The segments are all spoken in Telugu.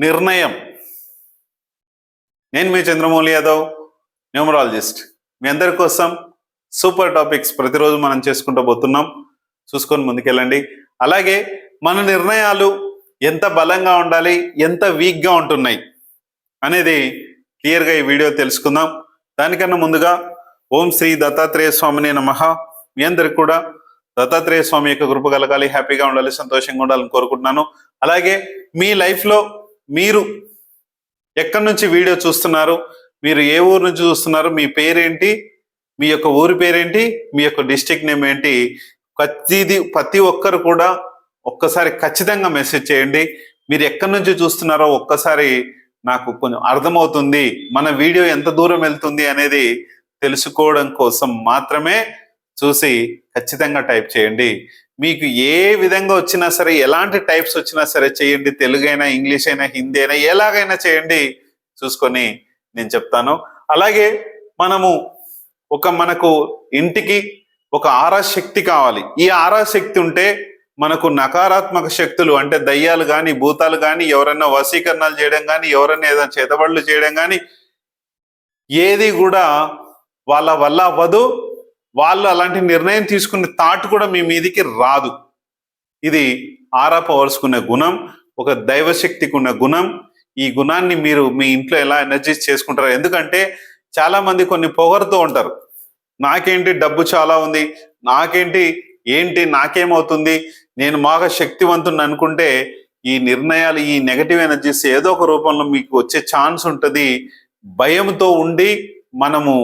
నిర్ణయం. నేను మీ చంద్రమౌళి యాదవ్, న్యూమరాలజిస్ట్. మీ అందరి కోసం సూపర్ టాపిక్స్ ప్రతిరోజు మనం చేసుకుంటూ పోతున్నాం. చూసుకొని ముందుకెళ్ళండి. అలాగే మన నిర్ణయాలు ఎంత బలంగా ఉండాలి, ఎంత వీక్గా ఉంటున్నాయి అనేది క్లియర్గా ఈ వీడియో తెలుసుకుందాం. దానికన్నా ముందుగా ఓం శ్రీ దత్తాత్రేయ స్వామిని నమః. మీ అందరికి కూడా దత్తాత్రేయ స్వామి యొక్క కృప కలగాలి, హ్యాపీగా ఉండాలి, సంతోషంగా ఉండాలని కోరుకుంటున్నాను. అలాగే మీ లైఫ్లో మీరు ఎక్కడి నుంచి వీడియో చూస్తున్నారు, మీరు ఏ ఊరు నుంచి చూస్తున్నారు, మీ పేరేంటి, మీ యొక్క ఊరి పేరేంటి, మీ యొక్క డిస్ట్రిక్ట్ నేమ్ ఏంటి, ప్రతి ఒక్కరు కూడా ఒక్కసారి ఖచ్చితంగా మెసేజ్ చేయండి. మీరు ఎక్కడి నుంచి చూస్తున్నారో ఒక్కసారి నాకు కొంచెం అర్థమవుతుంది, మన వీడియో ఎంత దూరం వెళ్తుంది అనేది తెలుసుకోవడం కోసం మాత్రమే చూసి ఖచ్చితంగా టైప్ చేయండి. మీకు ఏ విధంగా వచ్చినా సరే, ఎలాంటి టైప్స్ వచ్చినా సరే చేయండి. తెలుగు అయినా, ఇంగ్లీష్ అయినా, హిందీ అయినా, ఎలాగైనా చేయండి. చూసుకొని నేను చెప్తాను. అలాగే మనకు ఇంటికి ఒక ఆరా శక్తి కావాలి. ఈ ఆరా శక్తి ఉంటే మనకు నకారాత్మక శక్తులు అంటే దయ్యాలు కానీ, భూతాలు కానీ, ఎవరైనా వశీకరణాలు చేయడం కానీ, ఎవరైనా ఏదైనా చేతబడులు చేయడం కానీ, ఏది కూడా వాళ్ళ వల్ల అవ్వదు. వాళ్ళు అలాంటి నిర్ణయం తీసుకునే థాట్ కూడా మీ మీదికి రాదు. ఇది ఆరా పవర్స్కున్న గుణం, ఒక దైవశక్తికి ఉన్న గుణం. ఈ గుణాన్ని మీరు మీ ఇంట్లో ఎలా ఎనర్జైజ్ చేసుకుంటారు? ఎందుకంటే చాలా మంది కొన్ని పొగరుతూ ఉంటారు. నాకేంటి డబ్బు చాలా ఉంది, నాకేమవుతుంది, నేను బాగా శక్తివంతుని అనుకుంటే ఈ నిర్ణయాలు, ఈ నెగటివ్ ఎనర్జీస్ ఏదో ఒక రూపంలో మీకు వచ్చే ఛాన్స్ ఉంటుంది. భయంతో ఉండి మనము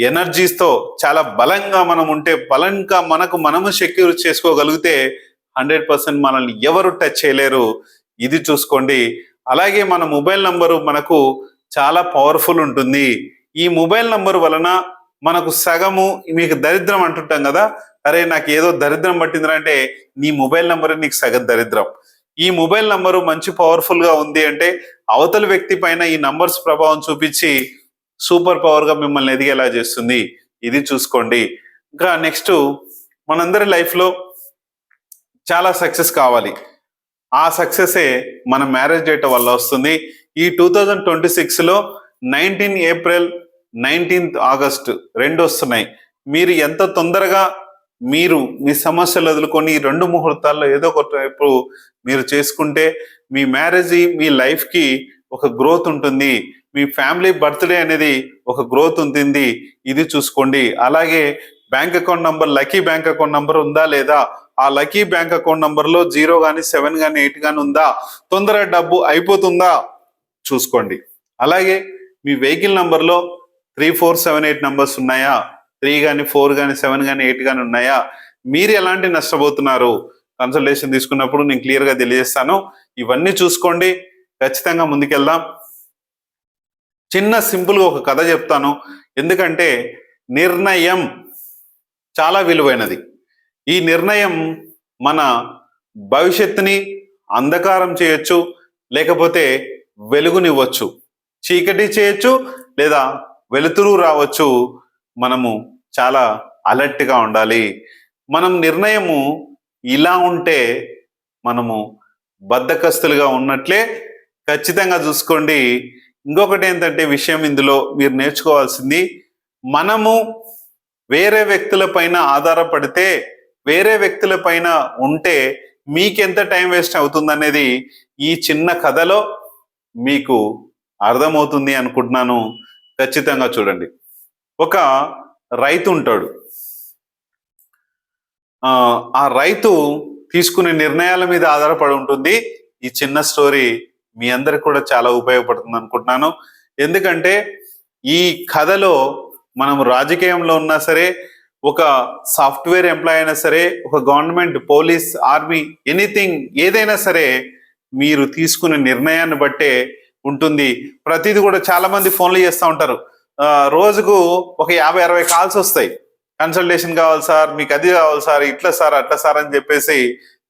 ఎనర్జీస్తో చాలా బలంగా మనం ఉంటే, బలంగా మనము సెక్యూర్ చేసుకోగలిగితే 100% మనల్ని ఎవరు టచ్ చేయలేరు. ఇది చూసుకోండి. అలాగే మన మొబైల్ నంబరు మనకు చాలా పవర్ఫుల్ ఉంటుంది. ఈ మొబైల్ నంబర్ వలన మనకు సగము, మీకు దరిద్రం అంటుంటాం కదా, అరే నాకు ఏదో దరిద్రం పట్టిందిరా అంటే నీ మొబైల్ నంబర్ నీకు సగం దరిద్రం. ఈ మొబైల్ నంబరు మంచి పవర్ఫుల్ గా ఉంది అంటే అవతల వ్యక్తి పైన ఈ నంబర్స్ ప్రభావం చూపించి సూపర్ పవర్ గా మిమ్మల్ని ఎదిగేలా చేస్తుంది. ఇది చూసుకోండి. ఇంకా నెక్స్ట్, మనందరి లైఫ్ లో చాలా సక్సెస్ కావాలి. ఆ సక్సెసే మన మ్యారేజ్ డేట్ వల్ల వస్తుంది. ఈ 2026లో 19 ఏప్రిల్ 19 ఆగస్టు 2 వస్తున్నాయి. మీరు ఎంత తొందరగా మీరు మీ సమస్యలు వదులుకొని ఈ 2 ముహూర్తాల్లో ఏదో ఒక టైపు మీరు చేసుకుంటే మీ మ్యారేజ్, మీ లైఫ్ కి ఒక గ్రోత్ ఉంటుంది. మీ ఫ్యామిలీ బర్త్డే అనేది ఒక గ్రోత్ ఉంటుంది. ఇది చూసుకోండి. అలాగే bank account number, lucky bank account number ఉందా లేదా, ఆ లక్కీ బ్యాంక్ అకౌంట్ నంబర్లో 0 కానీ 7 కానీ 8 కానీ ఉందా, తొందరగా డబ్బు అయిపోతుందా చూసుకోండి. అలాగే మీ వెహికల్ నంబర్లో 3, 4, 7, 8 నంబర్స్ ఉన్నాయా, 3 కానీ 4 కానీ 7 కానీ 8 కానీ ఉన్నాయా, మీరు ఎలాంటి నష్టపోతున్నారు కన్సల్టేషన్ తీసుకున్నప్పుడు నేను క్లియర్గా తెలియజేస్తాను. ఇవన్నీ చూసుకోండి. ఖచ్చితంగా ముందుకెళ్దాం. చిన్న సింపుల్గా ఒక కథ చెప్తాను. ఎందుకంటే నిర్ణయం చాలా విలువైనది. ఈ నిర్ణయం మన భవిష్యత్తుని అంధకారం చేయొచ్చు, లేకపోతే వెలుగునివ్వచ్చు, చీకటి చేయొచ్చు, లేదా వెలుతురు రావచ్చు. మనము చాలా అలర్ట్గా ఉండాలి. మనం నిర్ణయము ఇలా ఉంటే మనము బద్ధకస్తులుగా ఉన్నట్లే. ఖచ్చితంగా చూసుకోండి. ఇంకొకటి ఏంటంటే విషయం, ఇందులో మీరు నేర్చుకోవాల్సింది, మనము వేరే వ్యక్తుల పైన ఆధారపడితే, వేరే వ్యక్తుల పైన ఉంటే మీకెంత టైం వేస్ట్ అవుతుంది అనేది ఈ చిన్న కథలో మీకు అర్థమవుతుంది అనుకుంటున్నాను. ఖచ్చితంగా చూడండి. ఒక రైతు ఉంటాడు. ఆ రైతు తీసుకునే నిర్ణయాల మీద ఆధారపడి ఉంటుంది. ఈ చిన్న స్టోరీ మీ అందరికి కూడా చాలా ఉపయోగపడుతుంది అనుకుంటున్నాను. ఎందుకంటే ఈ కథలో మనం రాజకీయంలో ఉన్నా సరే, ఒక సాఫ్ట్వేర్ ఎంప్లాయ్ అయినా సరే, ఒక గవర్నమెంట్, పోలీస్, ఆర్మీ, ఎనీథింగ్ ఏదైనా సరే మీరు తీసుకునే నిర్ణయాన్ని బట్టే ఉంటుంది. ప్రతిదీ కూడా చాలా మంది ఫోన్లు చేస్తూ ఉంటారు. రోజుకు ఒక 50-60 కాల్స్ వస్తాయి. కన్సల్టేషన్ కావాలి సార్, మీకు అది కావాలి సార్, ఇట్లా సార్, అట్లా సార్ అని చెప్పేసి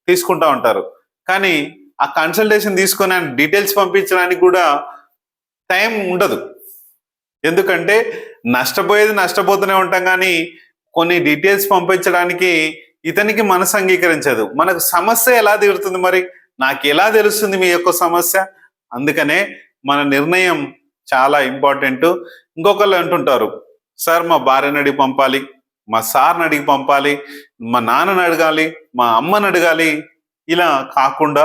తీసుకుంటా ఉంటారు. కానీ ఆ కన్సల్టేషన్ తీసుకొని డీటెయిల్స్ పంపించడానికి కూడా టైం ఉండదు. ఎందుకంటే నష్టపోతూనే ఉంటాం, కానీ కొన్ని డీటెయిల్స్ పంపించడానికి ఇతనికి మనసు అంగీకరించదు. మనకు సమస్య ఎలా తీరుతుంది? మరి నాకు ఎలా తెలుస్తుంది మీ యొక్క సమస్య? అందుకనే మన నిర్ణయం చాలా ఇంపార్టెంట్. ఇంకొకళ్ళు అంటుంటారు, సార్ మా భార్యని అడిగి పంపాలి, మా సార్ని అడిగి పంపాలి, మా నాన్నని అడగాలి, మా అమ్మని అడగాలి. ఇలా కాకుండా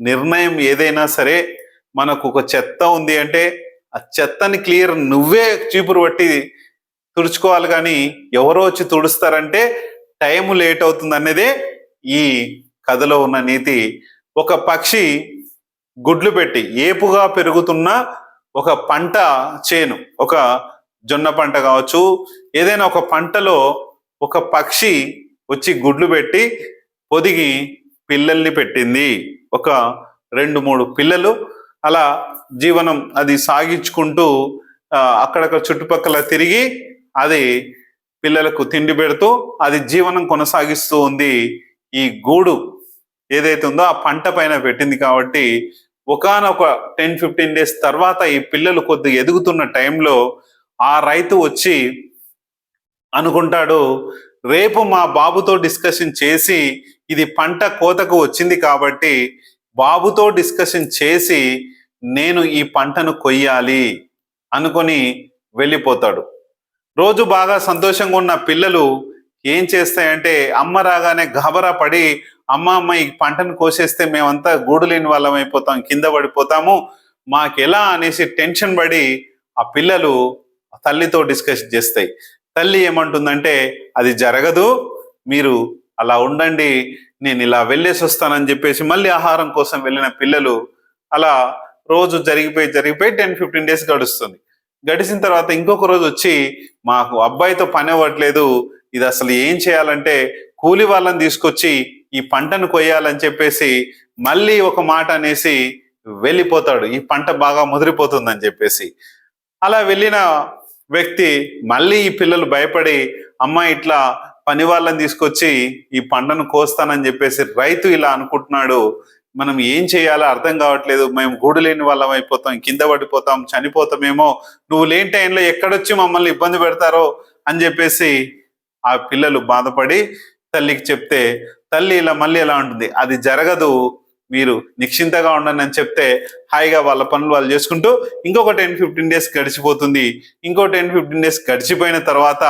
నిర్ణయం ఏదైనా సరే మనకు ఒక చెత్త ఉంది అంటే ఆ చెత్తని క్లియర్ నువ్వే చీపురు పట్టి తుడుచుకోవాలి, కానీ ఎవరో వచ్చి తుడుస్తారంటే టైం లేట్ అవుతుంది అనేదే ఈ కథలో ఉన్న నీతి. ఒక పక్షి గుడ్లు పెట్టి ఏపుగా పెరుగుతున్న ఒక పంట చేను, ఒక జొన్న పంట కావచ్చు, ఏదైనా ఒక పంటలో ఒక పక్షి వచ్చి గుడ్లు పెట్టి పొదిగి పిల్లల్ని పెట్టింది. ఒక 2-3 పిల్లలు అలా జీవనం అది సాగించుకుంటూ అక్కడక్కడ చుట్టుపక్కల తిరిగి అది పిల్లలకు తిండి పెడుతూ అది జీవనం కొనసాగిస్తూ ఉంది. ఈ గూడు ఏదైతే ఉందో ఆ పంట పైన పెట్టింది కాబట్టి ఒకానొక 10-15 డేస్ తర్వాత ఈ పిల్లలు కొద్దిగా ఎదుగుతున్న టైంలో ఆ రైతు వచ్చి అనుకుంటాడు, రేపు మా బాబుతో డిస్కషన్ చేసి ఇది పంట కోతకు వచ్చింది కాబట్టి బాబుతో డిస్కషన్ చేసి నేను ఈ పంటను కొయ్యాలి అనుకొని వెళ్ళిపోతాడు. రోజు బాగా సంతోషంగా ఉన్న పిల్లలు ఏం చేస్తాయంటే అమ్మ రాగానే గాబరా పడి, అమ్మ ఈ పంటను కోసేస్తే మేమంతా గూడు లేని వాళ్ళం అయిపోతాం, కింద పడిపోతాము, మాకెలా అనేసి టెన్షన్ పడి ఆ పిల్లలు తల్లితో డిస్కస్ చేస్తాయి. తల్లి ఏమంటుందంటే అది జరగదు, మీరు అలా ఉండండి, నేను ఇలా వెళ్ళేసి వస్తానని చెప్పేసి మళ్ళీ ఆహారం కోసం వెళ్ళిన పిల్లలు అలా రోజు జరిగిపోయి 10-15 డేస్ గడుస్తుంది. గడిచిన తర్వాత ఇంకొక రోజు వచ్చి మాకు అబ్బాయితో పని అవ్వట్లేదు, ఇది అసలు ఏం చేయాలంటే కూలి వాళ్ళని తీసుకొచ్చి ఈ పంటను కొయ్యాలని చెప్పేసి మళ్ళీ ఒక మాట అనేసి వెళ్ళిపోతాడు, ఈ పంట బాగా ముదిరిపోతుందని చెప్పేసి. అలా వెళ్ళిన వ్యక్తి మళ్ళీ ఈ పిల్లలు భయపడి అమ్మ ఇట్లా పని వాళ్ళని తీసుకొచ్చి ఈ పంటను కోస్తానని చెప్పేసి రైతు ఇలా అనుకుంటున్నాడు, మనం ఏం చేయాలో అర్థం కావట్లేదు, మేము గూడు లేని వాళ్ళం అయిపోతాం, కింద పడిపోతాం, చనిపోతామేమో, నువ్వు లేని టైంలో ఎక్కడొచ్చి మమ్మల్ని ఇబ్బంది పెడతారో అని చెప్పేసి ఆ పిల్లలు బాధపడి తల్లికి చెప్తే తల్లి ఇలా మళ్ళీ ఎలా ఉంటుంది, అది జరగదు, మీరు నిశ్చింతగా ఉండండి అని చెప్తే హాయిగా వాళ్ళ పనులు వాళ్ళు చేసుకుంటూ ఇంకొక 10-15 డేస్ గడిచిపోతుంది. ఇంకో 10-15 డేస్ గడిచిపోయిన తర్వాత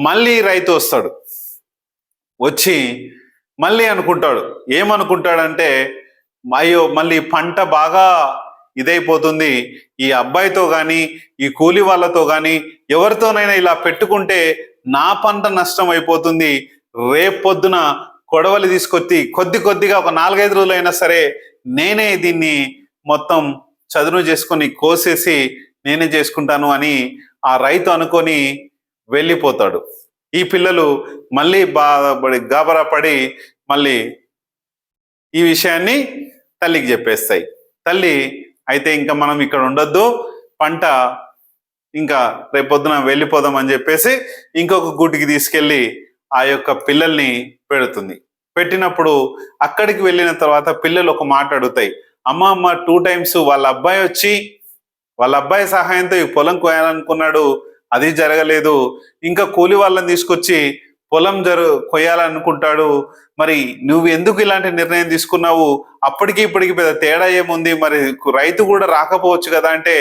మళ్ళీ రైతు వస్తాడు. వచ్చి మళ్ళీ అనుకుంటాడు, ఏమనుకుంటాడంటే అయ్యో మళ్ళీ పంట బాగా ఇదైపోతుంది, ఈ అబ్బాయితో కానీ ఈ కూలి వాళ్ళతో కానీ ఎవరితోనైనా ఇలా పెట్టుకుంటే నా పంట నష్టం అయిపోతుంది, రేపొద్దున కొడవలి తీసుకొచ్చి కొద్దిగా ఒక 4-5 రోజులైనా సరే నేనే దీన్ని మొత్తం చదును చేసుకొని కోసేసి నేనే చేసుకుంటాను అని ఆ రైతు అనుకొని వెళ్ళిపోతాడు. ఈ పిల్లలు మళ్ళీ గాబరా పడి మళ్ళీ ఈ విషయాన్ని తల్లికి చెప్పేస్తాయి. తల్లి అయితే ఇంకా మనం ఇక్కడ ఉండొద్దు, పంట ఇంకా రేపొద్దున వెళ్ళిపోదాం అని చెప్పేసి ఇంకొక గూటికి తీసుకెళ్ళి ఆ యొక్క పిల్లల్ని పెడుతుంది. పెట్టినప్పుడు అక్కడికి వెళ్ళిన తర్వాత పిల్లలు ఒక మాట అడుగుతాయి, అమ్మ 2 times వాళ్ళ అబ్బాయి వచ్చి వాళ్ళ అబ్బాయి సహాయంతో ఈ పొలం కోయాలనుకున్నాడు, అది జరగలేదు, ఇంకా కూలి వాళ్ళని తీసుకొచ్చి పొలం కొయ్యాలనుకుంటాడు, మరి నువ్వు ఎందుకు ఇలాంటి నిర్ణయం తీసుకున్నావు, అప్పటికి ఇప్పటికి పెద్ద తేడా ఏముంది, మరి రైతు కూడా రాకపోవచ్చు కదా అంటే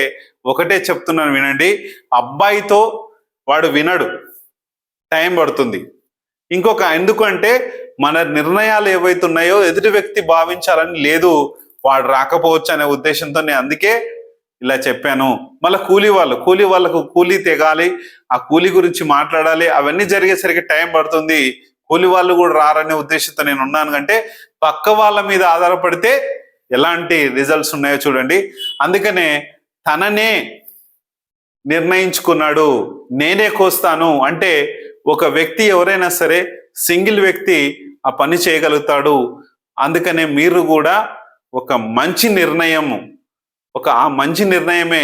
ఒకటే చెప్తున్నాను వినండి, అబ్బాయితో వాడు వినడు, టైం పడుతుంది. ఎందుకంటే మన నిర్ణయాలు ఏవైతే ఉన్నాయో ఎదుటి వ్యక్తి భావించాలని లేదు, వాడు రాకపోవచ్చు అనే ఉద్దేశంతో నేను అందుకే ఇలా చెప్పాను. మళ్ళీ కూలి వాళ్ళకు కూలీ తెగాలి, ఆ కూలీ గురించి మాట్లాడాలి, అవన్నీ జరిగేసరికి టైం పడుతుంది, కూలి వాళ్ళు కూడా రారనే ఉద్దేశంతో నేను ఉన్నాను. అంటే పక్క వాళ్ళ మీద ఆధారపడితే ఎలాంటి రిజల్ట్స్ ఉన్నాయో చూడండి. అందుకనే తననే నిర్ణయించుకున్నాడు, నేనే కోస్తాను అంటే ఒక వ్యక్తి ఎవరైనా సరే సింగిల్ వ్యక్తి ఆ పని చేయగలుగుతాడు. అందుకనే మీరు కూడా ఒక మంచి నిర్ణయము, ఆ మంచి నిర్ణయమే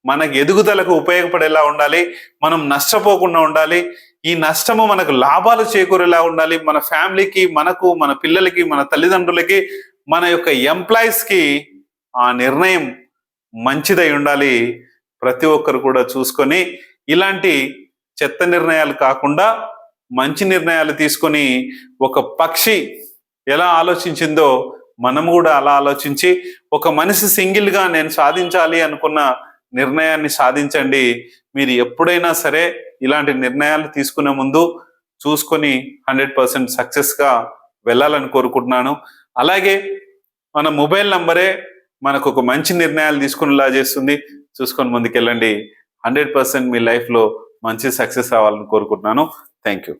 మనకు ఎదుగుదలకు ఉపయోగపడేలా ఉండాలి, మనం నష్టపోకుండా ఉండాలి, ఈ నష్టము మనకు లాభాలు చేకూరేలా ఉండాలి, మన ఫ్యామిలీకి, మనకు, మన పిల్లలకి, మన తల్లిదండ్రులకి, మన యొక్క ఎంప్లాయీస్కి ఆ నిర్ణయం మంచిదై ఉండాలి. ప్రతి ఒక్కరు కూడా చూసుకొని ఇలాంటి చెత్త నిర్ణయాలు కాకుండా మంచి నిర్ణయాలు తీసుకొని ఒక పక్షి ఎలా ఆలోచించిందో మనం కూడా అలా ఆలోచించి ఒక మనిషి సింగిల్గా నేను సాధించాలి అనుకున్న నిర్ణయాన్ని సాధించండి. మీరు ఎప్పుడైనా సరే ఇలాంటి నిర్ణయాలు తీసుకునే ముందు చూసుకొని 100% సక్సెస్గా వెళ్ళాలని కోరుకుంటున్నాను. అలాగే మన మొబైల్ నంబరే మనకు ఒక మంచి నిర్ణయాలు తీసుకునేలా చేస్తుంది. చూసుకొని ముందుకెళ్ళండి. 100% మీ లైఫ్లో మంచి సక్సెస్ అవ్వాలని కోరుకుంటున్నాను. Thank you.